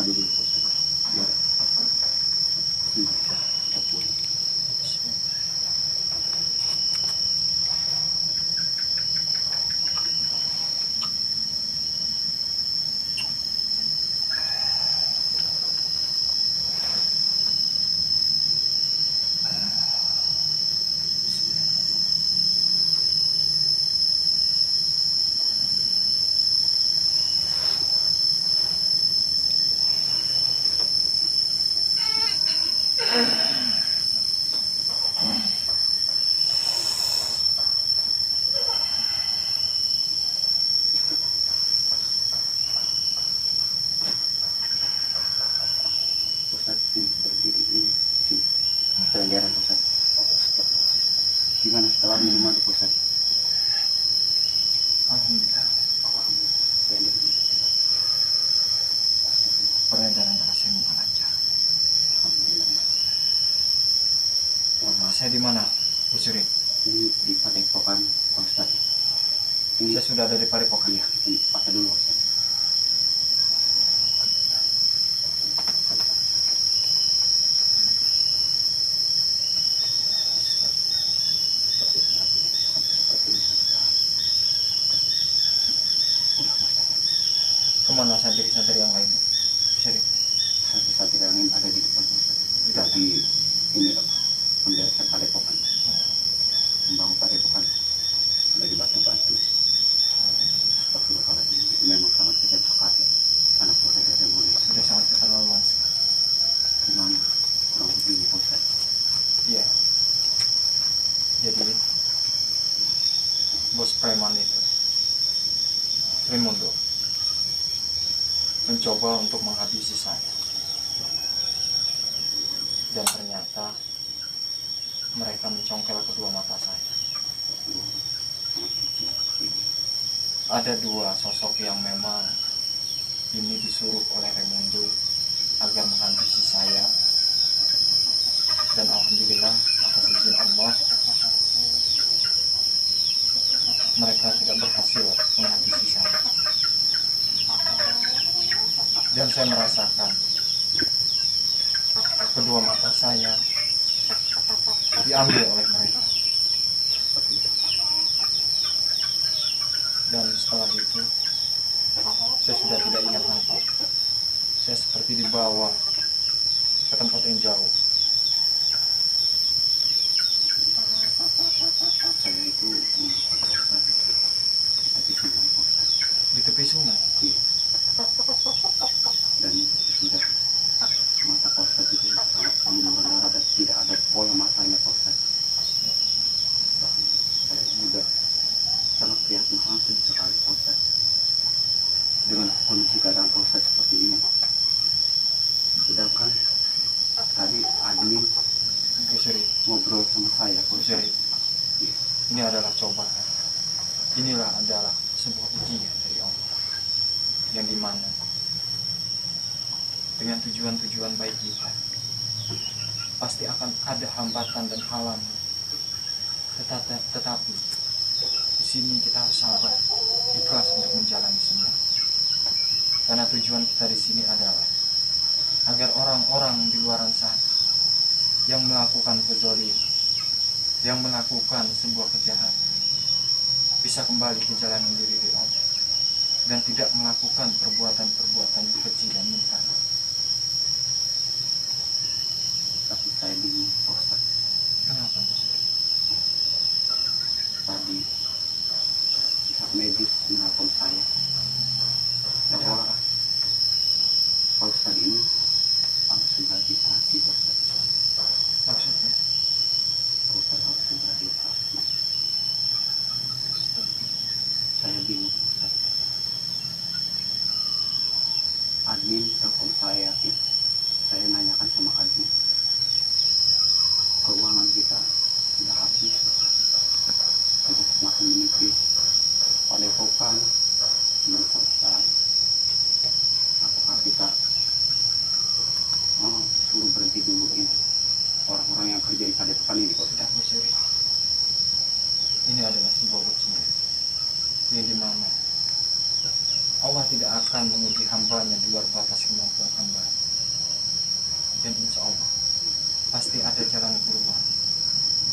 madu dulu Ustaz. Biar cepat pulih. Ustaz ini berdiri ini sini kelenderan Ustaz. Gimana setelah minum madu Ustaz? Alhamdulillah, Kelenderan. peredaran darah saya mulai lancar. Alhamdulillah. Saya di mana, Bu Suri? Ini di Padepokan Pak Ustaz. Ini Saya sudah ada di Padepokan. iya, ini pakai dulu Ustaz. Kemana santri-santri yang lain, Bu Suri? Santri-santri yang ada di depan Ustaz. Jadi ini apa? Membereskan Padepokan. Membangun Padepokan. Lagi batu-batu. Astagfirullahaladzim. Memang sangat kejam sekali. Anak proses seremoni Sudah sangat keterlaluan sekali. gimana? Kurang begini Ustaz. Iya. Jadi bos preman itu, Raimundo, mencoba untuk menghabisi saya. Dan ternyata mereka mencongkel kedua mata saya. Ada dua sosok yang memang ini disuruh oleh Raimundo agar menghabisi saya. Dan alhamdulillah atas izin Allah mereka tidak berhasil menghabisi saya. Dan saya merasakan kedua mata saya diambil oleh mereka. Dan setelah itu saya sudah tidak ingat lagi. Saya seperti dibawa ke tempat yang jauh. Saya itu Ustaz di sungai Ustaz. Di tepi sungai. Iya. Dan sudah mata Ustaz itu sangat menurun dan tidak ada pola matanya Ustaz. Saya juga sangat prihatin, sangat sedih sekali Ustaz dengan kondisi keadaan Ustaz seperti ini. Sedangkan tadi admin Bu Suri, ngobrol sama saya Bu Ustaz. Suri, Iya. ini adalah cobaan. Inilah adalah sebuah ujian dari Allah, yang dimana dengan tujuan-tujuan baik kita pasti akan ada hambatan dan halangan. Tetapi di sini kita harus sabar, ikhlas untuk menjalani semua. Karena tujuan kita di sini adalah agar orang-orang di luar sana yang melakukan kezaliman, yang melakukan sebuah kejahatan, bisa kembali ke jalan yang diridhoi Allah dan tidak melakukan perbuatan-perbuatan keji dan munkar. Tapi saya bingung Ustaz. Kenapa, Bos? Tadi pihak medis menelpon saya bahwa Pak Ustaz ini harus segera dioperasi Ustaz. Maksudnya? Pak Ustaz harus segera dioperasi. Saya bingung Ustaz. Admin telepon saya nanyakan sama admin, keuangan kita sudah habis, sudah semakin menipis, Padepokan belum selesai. Apakah kita suruh berhenti dulu ini orang-orang yang kerja di Padepokan ini Pak Ustaz? Bos Yuri, ini adalah sebuah ujian yang dimana Allah tidak akan menguji hambanya di luar batas kemampuan hamba. Dan insya Allah pasti ada jalan keluar.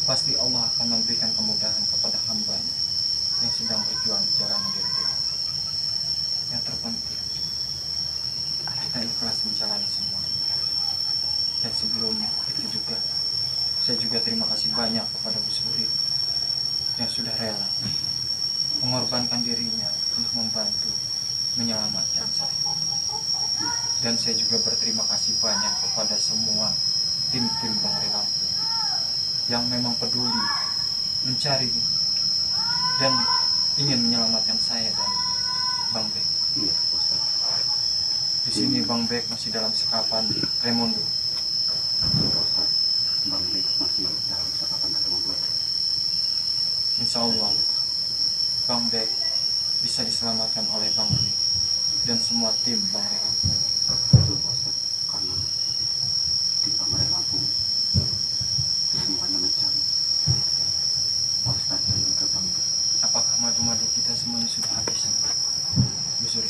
Pasti Allah akan memberikan kemudahan kepada hambanya yang sedang berjuang di jalan dari dia. Yang terpenting kita ikhlas menjalani semua. Dan sebelum itu juga saya juga terima kasih banyak kepada Bu Suri yang sudah rela mengorbankan dirinya untuk membantu menyelamatkan saya. Dan saya juga berterima kasih banyak kepada semua tim-tim Bang Relampung yang memang peduli mencari dan ingin menyelamatkan saya dan Bang Bek. Iya, Ustaz. Di sini Bang Bek masih dalam sekapan Raimondo. Ustaz, Bang Bek masih dalam sekapan Raimondo. Insya Allah Bang Bek bisa diselamatkan oleh Bang Bek dan semua tim Bang Relampung. Betul, Ustaz. Karena di Bang Relampung semuanya mencari Ustaz dan juga Bang Bek. Apakah madu-madu kita semuanya sudah habis? Bu Suri,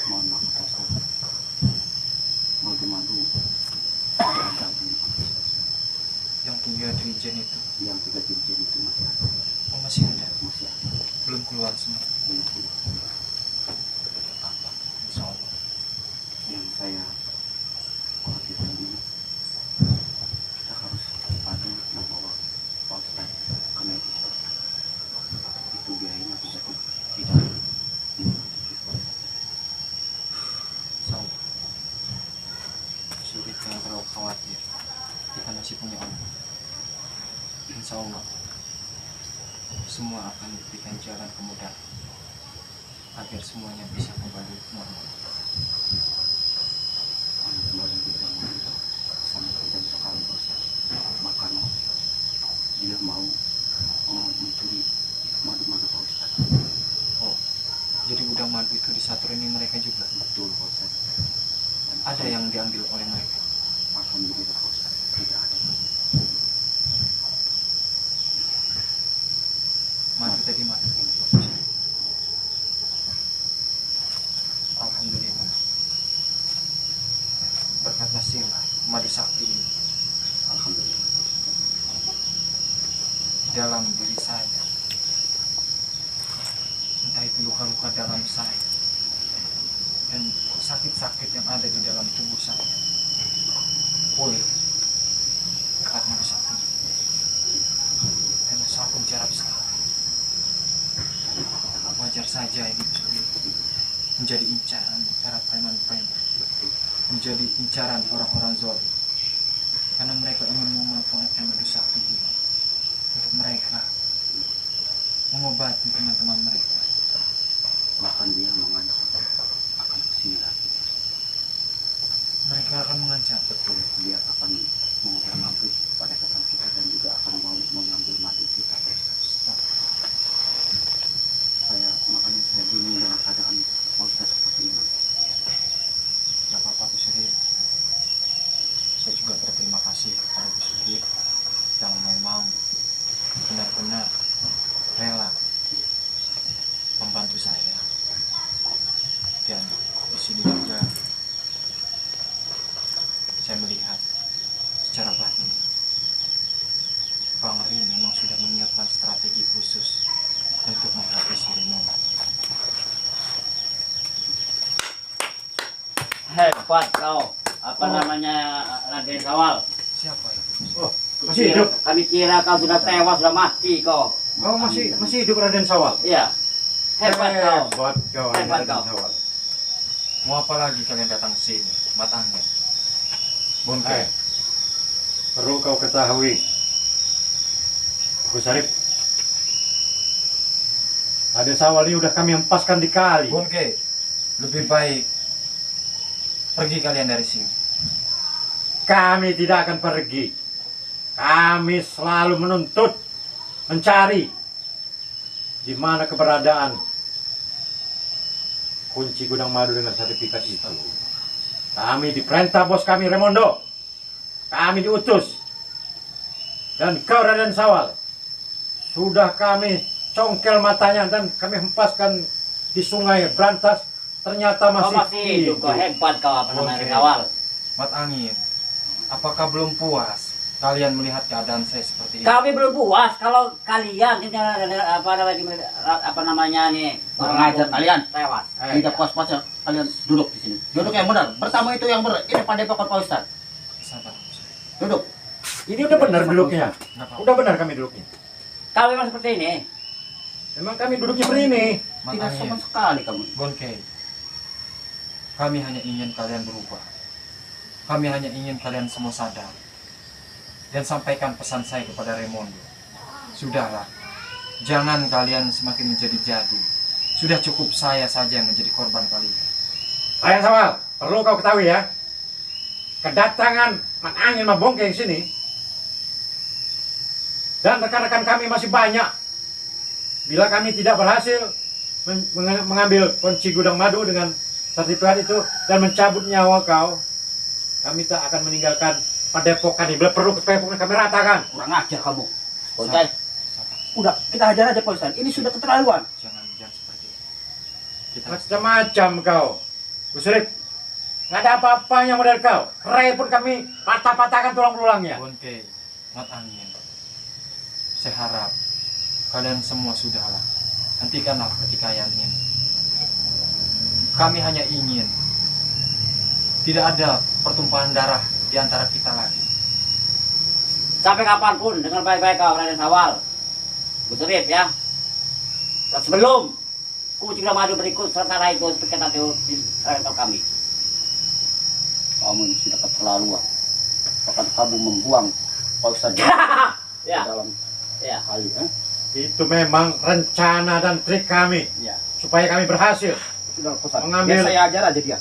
Mohon maaf, Ustaz. Madu-madu tidak ada di yang 3 dirijen itu, yang 3 dirjen itu masih ada. oh masih ada, Masih ada. belum keluar semua. Belum keluar. Apa? Insya Allah. Yang saya khawatirkan ini, kita harus ada membawa Pak Ustaz ke medis. Itu biayanya tidak Insya Allah. Sulit jangan terlalu khawatir. Kita masih punya Allah. Insya Allah semua akan diberikan jalan kemudahan agar semuanya bisa kembali normal. kemarin kita sangat kejam sekali Pak Ustaz. Makanya dia mau mencuri madu-madu Pak Ustaz. Oh, jadi gudang madu itu disaturin mereka juga? Betul Pak Ustaz. Dan Ada yang diambil oleh mereka? alhamdulillah Pak Ustaz, tidak ada. Madu tadi madu. Alhamdulillah. Berkat nasilah madu sakti ini Alhamdulillah. di dalam diri saya, entah itu luka-luka dalam saya dan sakit-sakit yang ada di dalam tubuh saya, pulih berkat madu sakti. Dan sangat menjarab sekali. Wajar saja ini menjadi incaran para preman-preman, menjadi incaran orang-orang zalim, karena mereka ingin memanfaatkan madu sakti ini untuk mereka mengobati teman-teman mereka. Bahkan dia mengancam akan kesini lagi. Mereka akan mengancam. Betul, dia akan mengambil pada kata kita dan juga akan mau mengambil madu kita Pak Ustaz. Makanya saya bingung dengan keadaan Pak Ustaz seperti ini. Gak apa-apa Bu Suri. Saya juga berterima kasih kepada Bu Suri yang memang benar-benar rela membantu saya. Dan di sini juga saya melihat secara batin Bang Ri memang sudah menyiapkan strategi khusus untuk menghabisi Raimondo. Hebat kau, apa namanya Raden Sawal? Siapa itu? Oh, masih hidup. Kami kira kau sudah tewas, sudah mati kau. Oh, masih hidup Raden Sawal. Iya, hebat kau. Hebat kau, Hebat Raden kau. Sawal. Mau apa lagi kalian datang ke sini? Matangnya. Bonke. Hai, perlu kau ketahui, Gus Sarip, Raden Sawal ini udah kami hempaskan di kali. Bonke. Lebih baik pergi kalian dari sini. Kami tidak akan pergi. Kami selalu menuntut, mencari di mana keberadaan kunci gudang madu dengan sertifikat itu. Kami diperintah bos kami Raimondo. Kami diutus. Dan kau Raden Sawal sudah kami congkel matanya dan kami hempaskan di Sungai Brantas ternyata Kau masih masih hidup, kau hebat kau apa namanya Oke. kawal. Mat Angin, apakah belum puas kalian melihat keadaan saya seperti ini? Kami belum puas kalau kalian ini apa namanya nih kurang ajar kalian tewas. Tidak puas-puasnya kalian duduk di sini. Duduk yang benar. Pertama itu yang benar. Ini padepokan Pak Ustadz. Sabar. Duduk. Ini udah benar duduknya. Nggak apa-apa. Udah benar kami duduknya. Kami memang seperti ini. Memang kami duduknya seperti ini. Mat Tidak Angin, sama sekali kamu. Bonkei, kami hanya ingin kalian berubah. Kami hanya ingin kalian semua sadar. Dan sampaikan pesan saya kepada Raimondo. Sudahlah, jangan kalian semakin menjadi-jadi. Sudah cukup saya saja yang menjadi korban kalian. Sayang Sawal, perlu kau ketahui ya. Kedatangan Mat Angin Mabongke di sini dan rekan-rekan kami masih banyak. Bila kami tidak berhasil mengambil kunci gudang madu dengan sertifikat itu dan mencabut nyawa kau, kami tak akan meninggalkan padepokan ini. Bila perlu padepokan kami ratakan. Kurang ajar kamu. Bocah. Sabar. Udah, kita hajar aja Pak Ustadz. Ini sudah keterlaluan. Jangan seperti itu. Kita Macam-macam kau. Busrik, nggak ada apa-apanya model kau. Ray pun kami patah-patahkan tulang belulangnya. Bonkei, Mat Angin, saya harap kalian semua sudahlah. Hentikanlah pertikaian ini. Kami hanya ingin tidak ada pertumpahan darah di antara kita lagi. Sampai kapanpun dengan baik-baik kau Raden Sawal. Gusurip ya. Dan sebelum kunci gudang madu berikut serta itu seperti kata di rektor kami. Kamu ini sudah keterlaluan. Bahkan kamu membuang Pak Ustadz Ya, dalam ya. kali. Itu memang rencana dan trik kami Ya. supaya kami berhasil Sudah Pak Ustadz. Mengambil- Biar saya ajar aja dia.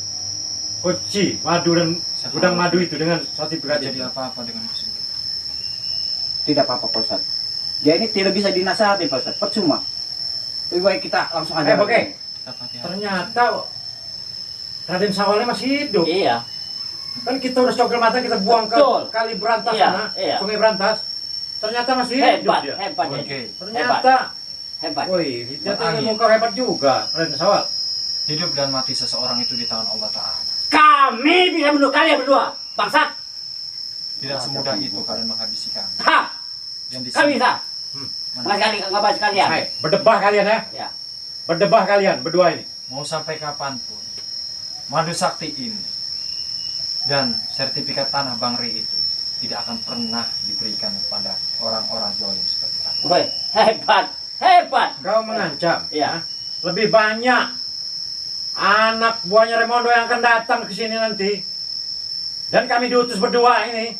kunci madu dan gudang madu itu dengan sertifikat Tidak jadi itu. apa-apa dengan musuh. Tidak apa-apa Pak Ustadz. Dia ini tidak bisa dinasihati Pak Ustadz. Percuma. Lebih baik kita langsung aja. Oke. Tetap hati-hati. Ternyata Raden Sawalnya masih hidup. Iya. Kan kita udah cokil mata kita buang ke Betul. kali Berantas Iya, sana, iya. Sungai Berantas. Ternyata masih hidup Hebat, dia. hebat ya. Bonkei, Ternyata, Hebat. woi, ternyata Angin. ilmu kau hebat juga, Raden Sawal. hidup dan mati seseorang itu di tangan Allah Ta'ala. Kami bisa membunuh kalian berdua, bangsat. Tidak semudah itu kalian menghabisi kami. Ha, Dan di kami sini, bisa. mana- Mas kali ngabas kalian. Hai, berdebah kalian ya. Ya. Berdebah kalian berdua ini. mau sampai kapanpun, madu sakti ini dan sertifikat tanah Bangri itu tidak akan pernah diberikan kepada orang-orang Jawa seperti kalian. Woi, hebat, hebat. Kau mengancam. Iya. Hah? Lebih banyak anak buahnya Raimondo yang akan datang ke sini nanti. Dan kami diutus berdua ini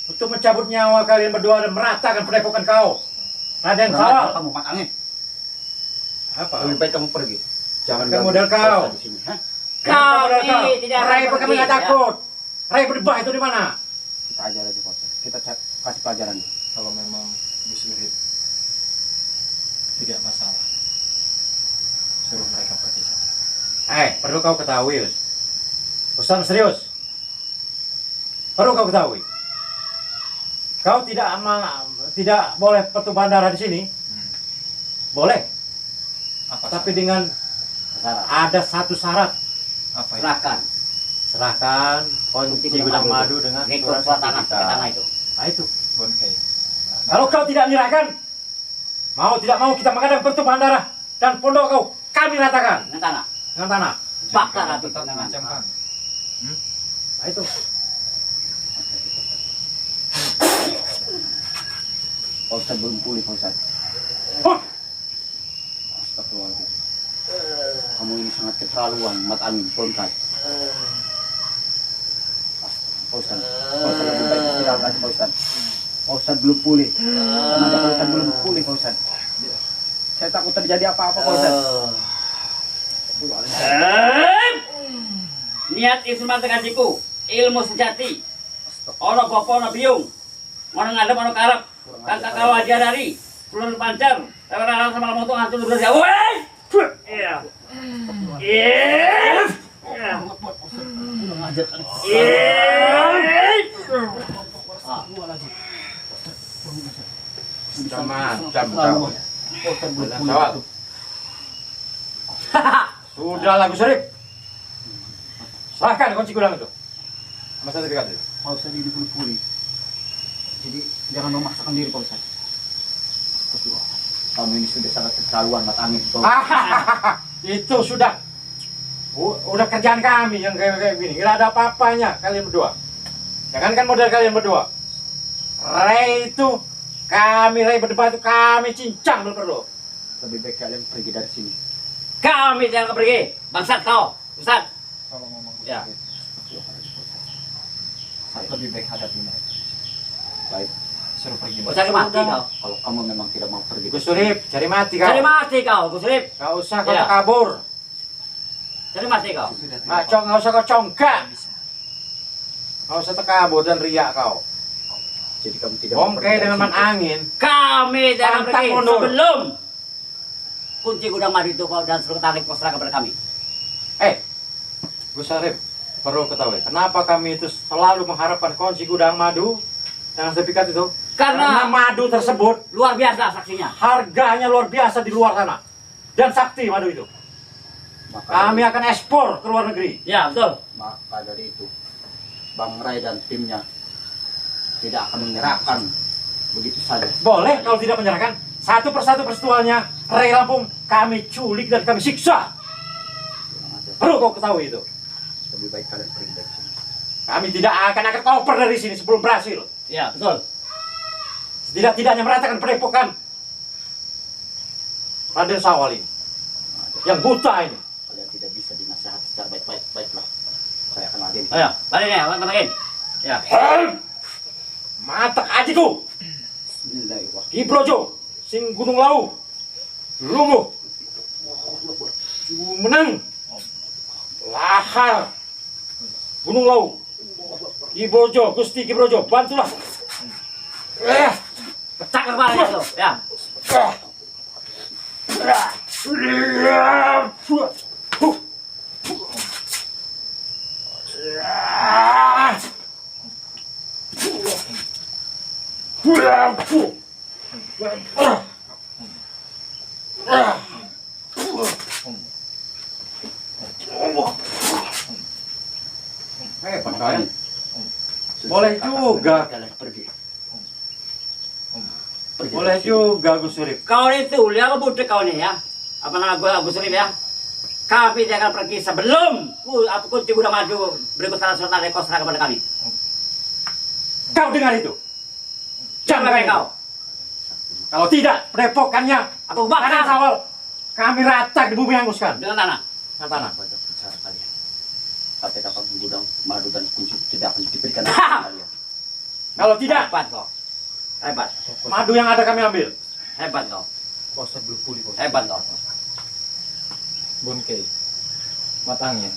untuk mencabut nyawa kalian berdua dan meratakan padepokan kau. Raden Kurang ajar Sawal. kamu Mat Angin. Apa? Lebih baik kamu pergi. Jangan Kan ganggu model Pak kau. Ustadz di sini. Hah? Kami tidak akan Ray pun kami pergi, nggak ya. takut. Ray berdebah itu di mana? Kita ajar aja Pak Ustadz. Kita kasih pelajaran. Kalau memang Gus Urip tidak masalah, suruh mereka pergi saja. Perlu kau ketahui, Yus. Ustaz serius. Perlu kau ketahui. Kau tidak boleh pertumpahan darah di sini. Boleh, Apa tapi syarat? dengan Salah. ada satu syarat. Apa itu? Serahkan. Serahkan kunci gudang madu dengan Rekor surat tanah, sertifikat. tanah itu. Nah itu. Bonkei. Kalau kau tidak menyerahkan, mau tidak mau kita mengadakan pertumpahan darah dan pondok kau kami ratakan Dengan tanah. dengan tanah. Bakar Jangan hati tetap dengan mengancam kami. Nah itu. Pak Ustadz belum pulih Pak Ustadz. Huh! Astagfirullahaladzim. Kamu ini sangat keterlaluan Mat Angin. Bongkai. Pak Ustadz. Pak Ustadz lebih baik istirahat aja Pak Ustadz. Pak Ustadz belum pulih. Tenaga Pak Ustadz belum pulih Pak Ustadz. Saya takut terjadi apa-apa Pak Ustadz. Niat instrumen tegajiku, ilmu sejati. Ono bopo ono biung. Ono ngadep ono karep. Kakak kau ajarari. Ulun pancar. Orang sama motor hancur belas ya. Woi! Iya. Iya. Udah ngajar kali. Macam kau. Pak Ustadz belum pulih. Sawal. Sudahlah Gus Surip. Serahkan kunci gudang itu. Sama sertifikat itu. Pak Ustadz ini belum pulih. Jadi jangan memaksakan diri Pak Ustadz. Berdoa. Kamu ini sudah sangat keterlaluan matangin. Itu sudah. Udah kerjaan kami yang kayak gini. Nggak ada apa-apanya kalian berdua. Jangankan model kalian berdua. Ray itu Ray berdebat itu kami cincang perlu. Lebih baik kalian pergi dari sini. Kami jangan pergi. Bangsat kau, Ustaz. Kalau ngomong Ya. lebih baik hadapi mereka. Baik. Suruh pergi. Kau cari mati kau. Kalau kamu memang tidak mau pergi. Gus Surip, cari mati kau. Cari mati kau, Gus Surip. Gak usah kau Ya. kabur. Cari mati kau. Nggak usah kau congkak. Gak usah terkabur dan riak kau. Jadi kamu tidak mau Bongke pergi dari dengan man sini. angin. Kami jangan Pantang pergi mundur. sebelum kunci gudang madu itu kau dan suruh tarik kau serahkan kepada kami. Gus Surip, perlu ketahui. Kenapa kami itu selalu mengharapkan kunci gudang madu dengan sertifikat itu? Karena Karena madu tersebut luar biasa saksinya. harganya luar biasa di luar sana. Dan sakti madu itu. Kami akan ekspor ke luar negeri. Ya betul. Maka dari itu Bang Ray dan timnya tidak akan menyerahkan begitu saja. Boleh kalau tidak menyerahkan. Satu persatu peristiwanya Ray Lampung kami culik dan kami siksa. Kurang ajar. Perlu kau ketahui itu. Lebih baik kalian pergi dari sini. Kami tidak akan angkat koper dari sini sebelum berhasil. Ya betul. Setidak-tidaknya meratakan padepokan Raden Sawal ini. Kurang ajar. Yang buta ini. Kalian tidak bisa dinasihati secara baik-baik. Baiklah. Saya akan ladeni. Ayo, balik nih, balik. Ya. Matak ajiku. Bismillahirrahmanirrahim. Ki Brojo, sing Gunung Lau. Lumuh. Menang. Lahar. Gunung Lau. Ki Brojo, Gusti Ki Brojo, bantulah. Pecah kepalanya tuh. Ya. Hebat kalian. Boleh juga. Kalian pergi. Boleh juga Gus Surip. Kau itu lihat budak kau nih ya. Apa nama gue Abu Surip ya? Kami jangan pergi sebelum kunci gudang madu berikut surat dari kau serahkan kepada kami. Kau dengar itu? Jangan Jangan kau. Kalau tidak, padepokannya Aku Raden bakar Sawal kami racak di bumi hanguskan. dengan tanah. Dengan tanah. Banyak bicara kalian. Kata-kata gudang madu dan kunci tidak akan diberikan kepada kalian. Kalau tidak, Hebat kau. Hebat. madu yang ada kami ambil. Hebat kau. Poster belum pulih. Hebat kau. Bunke, matangnya.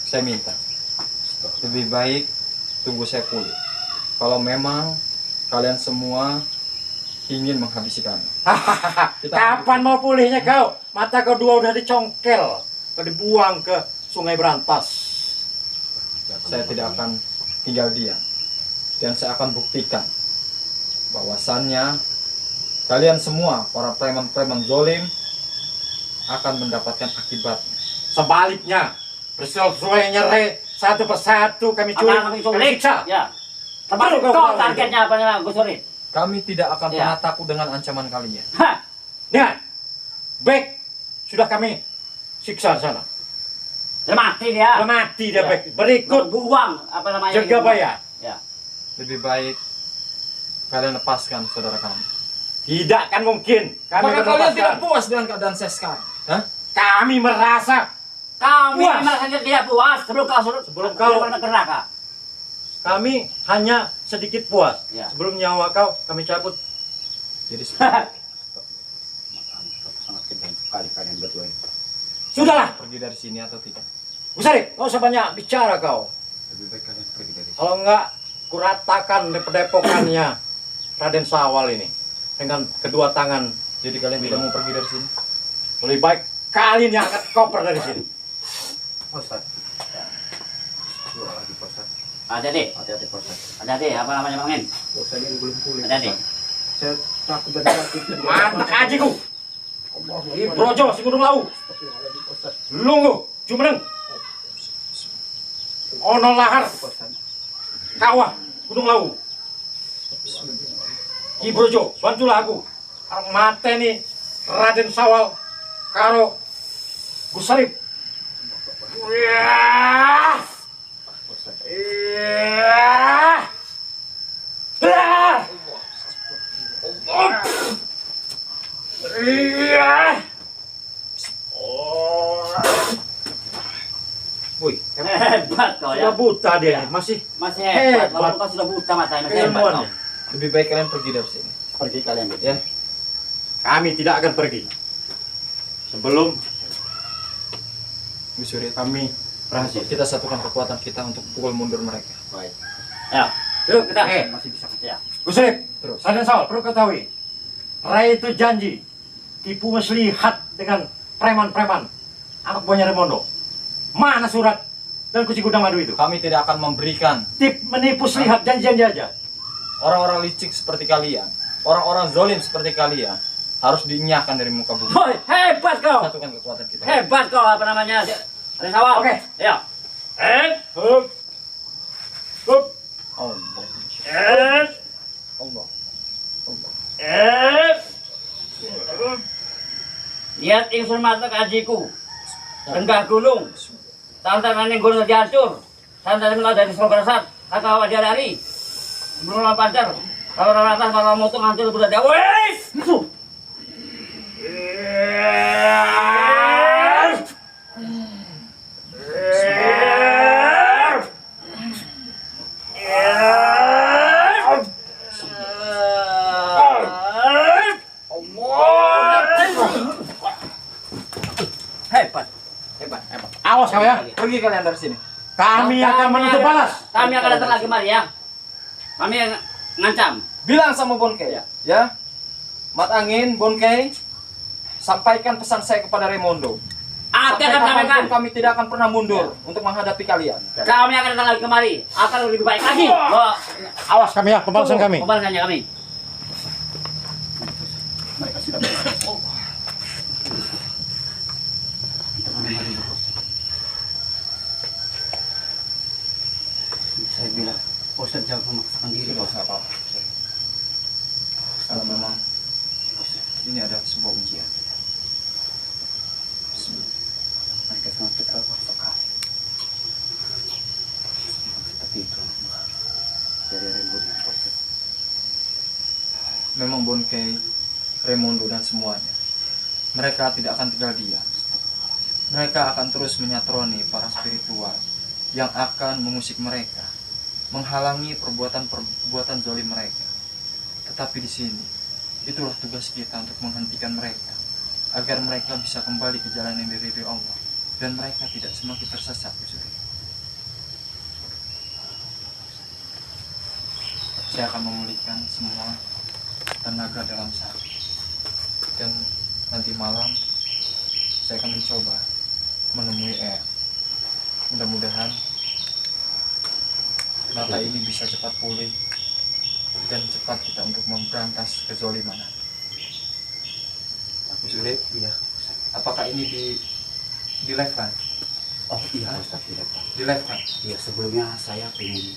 Saya minta. Lebih baik tunggu saya pulih. Kalau memang kalian semua ingin menghabisi kami. Kapan mau pulihnya kau? Mata kau dua udah dicongkel, kau dibuang ke Sungai Berantas. Saya tidak akan tinggal diam. Dan saya akan buktikan bahwasannya kalian semua, para preman-preman zolim, akan mendapatkan akibat. Sebaliknya, bersesuai nyere satu persatu kami culik, Kami kami sulit. siksa. Ya. Baru Termasuk kau kau tahu targetnya apa namanya Gus Surip? Kami tidak akan Ya. pernah takut dengan ancaman kalian. Hah. Dengar, baik sudah kami siksa di sana. Sudah mati dia. Sudah mati dia Ya. baik. Berikut buang apa namanya? jaga bayar. Ya. Lebih baik kalian lepaskan saudara kami. Tidak kan mungkin. Kami Apakah akan kalian lepaskan. tidak puas dengan keadaan saya sekarang? Hah? Kami merasa Kami Puas. merasa tidak puas sebelum kau Sebelum kau- ke neraka. kami hanya sedikit puas. Ya. Sebelum nyawa kau kami cabut. Jadi seperti Sangat kejam sekali kalian berdua ini. Sudahlah, pergi dari sini atau tidak? Usari, nggak usah banyak bicara kau. Lebih baik kalian pergi dari sini. Kalau enggak, kuratakan di padepokannya Raden Sawal ini dengan kedua tangan. Jadi kalian tidak mau pergi dari sini? Lebih baik kalian yang angkat koper dari sini. Poster. Dua lagi poster. Hati-hati. Hati-hati poster. Hati-hati apa namanya Bang En? Poster ini belum pulih. Hati-hati. Saya takut berarti. Mantap ajiku. Di Brojo, si Gunung Lau. Lunggu, Jumeneng. Ono lahar, kawah, Gunung Lawu. Ki Brojo, bantulah aku. Arep mateni Raden Sawal karo Gusarip. Iya. Iya. Iya. Woi, Hebat kau ya. sudah buta dia, masih Masih hebat. Hebat. Walaupun kau sudah buta matanya, masih hebat keilmuan. kau. Lebih baik kalian pergi dari sini. Pergi kalian gitu. Ya. Kami tidak akan pergi sebelum Gusuri, kami berhasil. kita satukan kekuatan kita untuk pukul mundur mereka. Baik. Ya, yuk kita. Masih bisa Ya. Gusrip, Terus. Raden Sawal perlu ketahui, Rai itu janji tipu muslihat dengan preman-preman anak buahnya Remondo. Mana surat dan kunci gudang madu itu? Kami tidak akan memberikan Menipu selihat janji-janji aja. orang-orang licik seperti kalian, orang-orang zolim seperti kalian harus dinyahkan dari muka bumi. Woi, hebat kau. Satukan kekuatan kita. Hebat kau apa namanya? Ada sawal. Oke. Ya. Hup. Hup. Allah. Eh. Allah. Allah. Lihat ingsun mata kajiku. Rendah gunung. Tantangan yang gunung dihancur. Tantangan mulai dari Solo Barat. Kakak wajah dari. Belum pancar. Kalau atas kalau motor hancur sudah jauh. Wes. Hebat. Hebat. Hebat. Awas kau ya. Pergi kalian dari sini. Kami akan menuntut balas. Kami akan datang lagi mari ya. Kami yang ngancam. Bilang sama Bonkei ya. Mat Angin, Bonkei, sampaikan pesan saya kepada Raimondo. Aku Sampai akan sampaikan. kapanpun kami tidak akan pernah mundur untuk menghadapi kalian. Kami akan datang lagi kemari. Akan lebih baik lagi. Loh, Awas kami ya, pembalasan kami. pembalasannya kami. Mereka sudah berhasil. Mari, bos. Saya bilang, Ustaz jangan memaksakan diri. Tidak usah apa-apa. Kalau memang ini adalah sebuah ujian. Mereka sangat terlalu sekali. Tapi itu dari rembut yang Ustaz. Memang Bonkei, Raimondo dan semuanya, mereka tidak akan tinggal diam. Mereka akan terus menyatroni para spiritual yang akan mengusik mereka, menghalangi perbuatan zalim mereka. Tetapi di sini, itulah tugas kita untuk menghentikan mereka, agar mereka bisa kembali ke jalan yang diridhoi Allah dan mereka tidak semakin tersesat. Saya akan memulihkan semua tenaga dalam sehari, dan nanti malam saya akan mencoba menemui mudah-mudahan mata ini bisa cepat pulih dan cepat kita untuk memberantas kezoliman. Aku sudah, iya. Apakah ini di live kan? Oh iya Ustaz, tidak Pak. Di live kan? Iya, sebelumnya saya ingin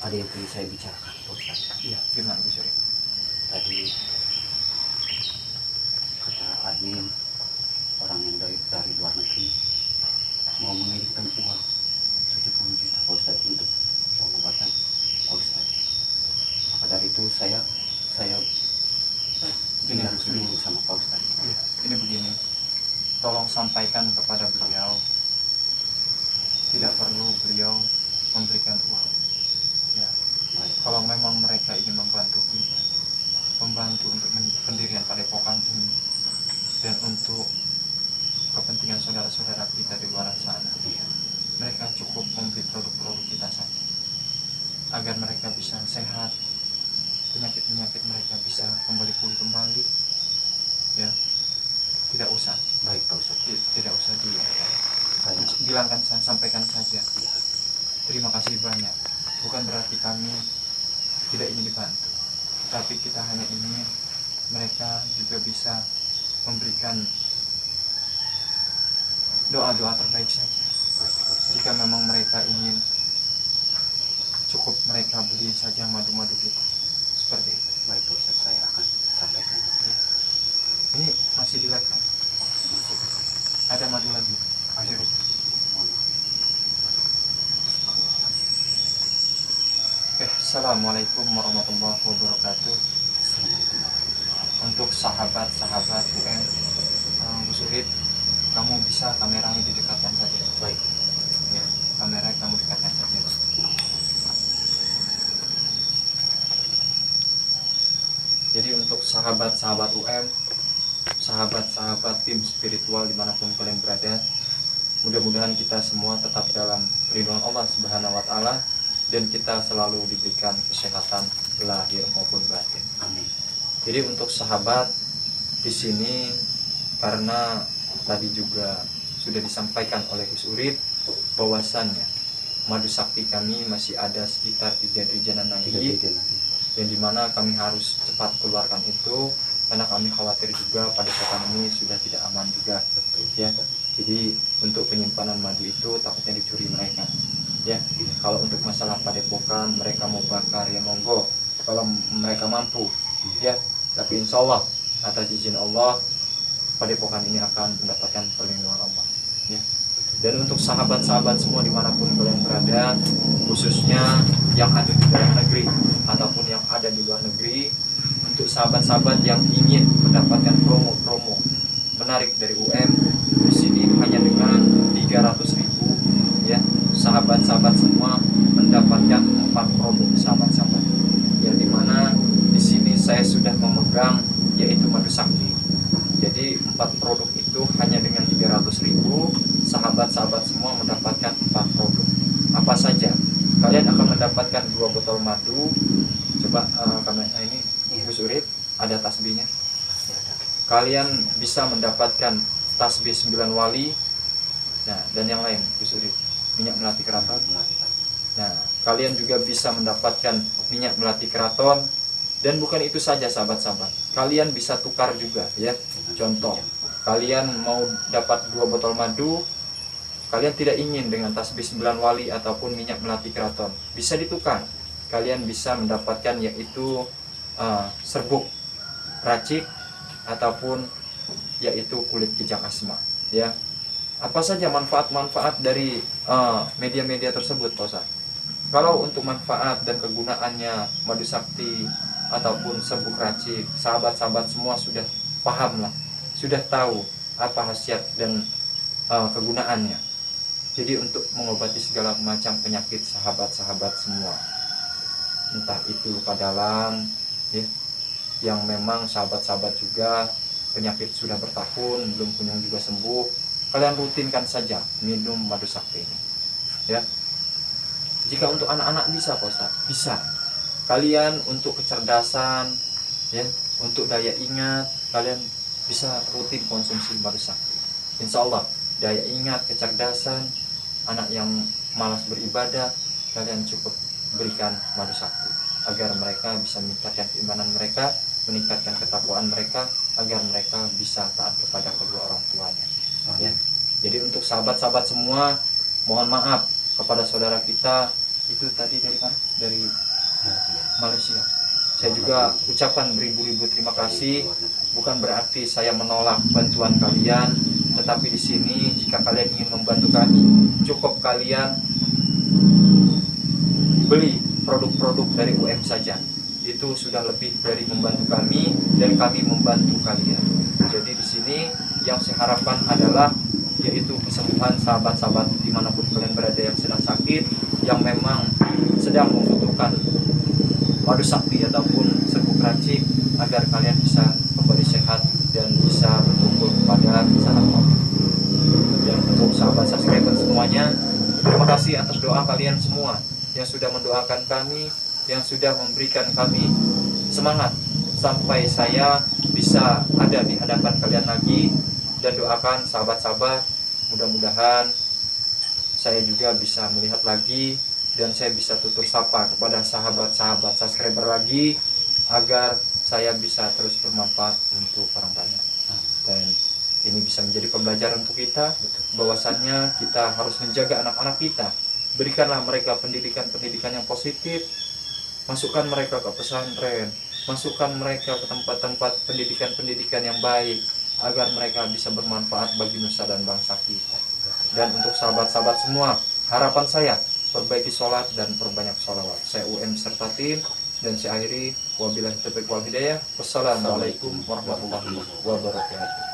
ada yang ingin saya bicarakan Ustaz. Iya, gimana Bu Suri? Tadi kata admin orang yang dari luar negeri mau mengirimkan uang 70 juta Pak Ustaz untuk pengobatan Pak Ustaz. Maka dari itu saya ini harus dulu sama Pak Ustaz. Iya, ini begini. Tolong sampaikan kepada beliau, tidak perlu beliau memberikan uang. Ya, kalau memang mereka ingin membantu kita, membantu untuk pendirian padepokan ini dan untuk kepentingan saudara-saudara kita di luar sana, mereka cukup membeli produk-produk kita saja, agar mereka bisa sehat, penyakit-penyakit mereka bisa kembali pulih kembali. Ya, tidak usah. Baik Pak Ustaz. Tidak usah Saya bilangkan, sampaikan saja. Terima kasih banyak. Bukan berarti kami tidak ingin dibantu, tapi kita hanya ingin mereka juga bisa memberikan doa-doa terbaik saja. Baik Pak Ustadz. Jika memang mereka ingin, cukup mereka beli saja madu-madu kita. Seperti itu. Baik Pak Ustadz, saya akan sampaikan. Ini masih di lab kan? Masih Ada madu lagi. ada. Masih. Mohon maaf. Oke, Assalamualaikum warahmatullahi wabarakatuh. Assalamualaikum. Untuk sahabat-sahabat UM, Bu Suhid, kamu bisa kameranya didekatkan saja. Baik. Ya, kamera kamu dekatkan saja. Jadi untuk sahabat-sahabat UM, sahabat-sahabat tim spiritual dimanapun kalian berada, mudah-mudahan kita semua tetap dalam perlindungan Allah Subhanahu wa Ta'ala, dan kita selalu diberikan kesehatan lahir maupun batin. Amin. Jadi untuk sahabat di sini, karena tadi juga sudah disampaikan oleh Gus Urid bahwasannya madu sakti kami masih ada sekitar 3 rijanan Tidak lagi, bikin lagi. yang dimana kami harus cepat keluarkan itu karena kami khawatir juga pada saat ini sudah tidak aman juga, Betul. ya. Jadi untuk penyimpanan madu itu takutnya dicuri mereka, ya. Kalau untuk masalah padepokan mereka mau bakar, ya monggo kalau mereka mampu, ya. Tapi insya Allah atas izin Allah padepokan ini akan mendapatkan perlindungan Allah, ya. Dan untuk sahabat-sahabat semua dimanapun kalian berada, khususnya yang ada di dalam negeri ataupun yang ada di luar negeri, untuk sahabat-sahabat yang ingin mendapatkan promo-promo menarik dari UM, di sini hanya dengan 300.000, ya. Sahabat-sahabat semua mendapatkan 4 produk sahabat-sahabat, yang dimana di sini saya sudah memegang yaitu madu sakti. Jadi 4 produk itu hanya dengan 300.000, sahabat-sahabat semua mendapatkan 4 produk. Apa saja? Kalian akan mendapatkan 2 botol madu. Coba kamera ini Gus Urid, ada tasbihnya. Kalian bisa mendapatkan tasbih 9 wali. Nah, dan yang lain Gus Urid, minyak melati keraton. Nah, kalian juga bisa mendapatkan minyak melati keraton. Dan bukan itu saja sahabat-sahabat, kalian bisa tukar juga, ya. Contoh, kalian mau dapat 2 botol madu, kalian tidak ingin dengan tasbih 9 wali ataupun minyak melati keraton, bisa ditukar. Kalian bisa mendapatkan yaitu serbuk racik ataupun yaitu kulit kijang asma, ya. Apa saja manfaat-manfaat dari media-media tersebut, Pak Ustaz? Kalau untuk manfaat dan kegunaannya madu sakti ataupun serbuk racik, sahabat-sahabat semua sudah paham lah, sudah tahu apa khasiat dan kegunaannya. Jadi untuk mengobati segala macam penyakit sahabat-sahabat semua, entah itu luka dalam, ya, yang memang sahabat-sahabat juga penyakit sudah bertahun belum kunjung juga sembuh, kalian rutinkan saja minum madu sakti ini, ya. Jika untuk anak-anak bisa, Pak Ustaz, bisa. Kalian untuk kecerdasan, ya, untuk daya ingat, kalian bisa rutin konsumsi madu sakti. Insya Allah daya ingat, kecerdasan, anak yang malas beribadah, kalian cukup berikan madu sakti agar mereka bisa meningkatkan keimanan mereka, meningkatkan ketakwaan mereka, agar mereka bisa taat kepada kedua orang tuanya, ya. Jadi untuk sahabat-sahabat semua, mohon maaf kepada saudara kita itu tadi dari mana? Dari Malaysia. Saya juga ucapkan beribu-ribu terima kasih. Bukan berarti saya menolak bantuan kalian, tetapi di sini jika kalian ingin membantu kami, cukup kalian beli produk-produk dari UM saja. Itu sudah lebih dari membantu kami dan kami membantu kalian. Jadi di sini yang saya harapkan adalah yaitu kesembuhan sahabat-sahabat dimanapun kalian berada yang sedang sakit, yang memang sedang membutuhkan madu sakti ataupun serbuk racik, agar kalian bisa kembali sehat dan bisa berkumpul kepada sahabat kami. Dan untuk sahabat subscriber semuanya, terima kasih atas doa kalian semua yang sudah mendoakan kami, yang sudah memberikan kami semangat sampai saya bisa ada di hadapan kalian lagi. Dan doakan sahabat-sahabat, mudah-mudahan saya juga bisa melihat lagi dan saya bisa tutur sapa kepada sahabat-sahabat subscriber lagi, agar saya bisa terus bermanfaat untuk orang banyak. Dan Ini bisa menjadi pembelajaran untuk kita, bahwasannya kita harus menjaga anak-anak kita. Berikanlah mereka pendidikan-pendidikan yang positif, masukkan mereka ke pesantren, masukkan mereka ke tempat-tempat pendidikan-pendidikan yang baik, agar mereka bisa bermanfaat bagi nusa dan bangsa kita. Dan untuk sahabat-sahabat semua, harapan saya, perbaiki sholat dan perbanyak sholawat. Saya UM serta tim, dan saya akhiri, wabillahi taufiq wal hidayah. Wassalamualaikum warahmatullahi wabarakatuh.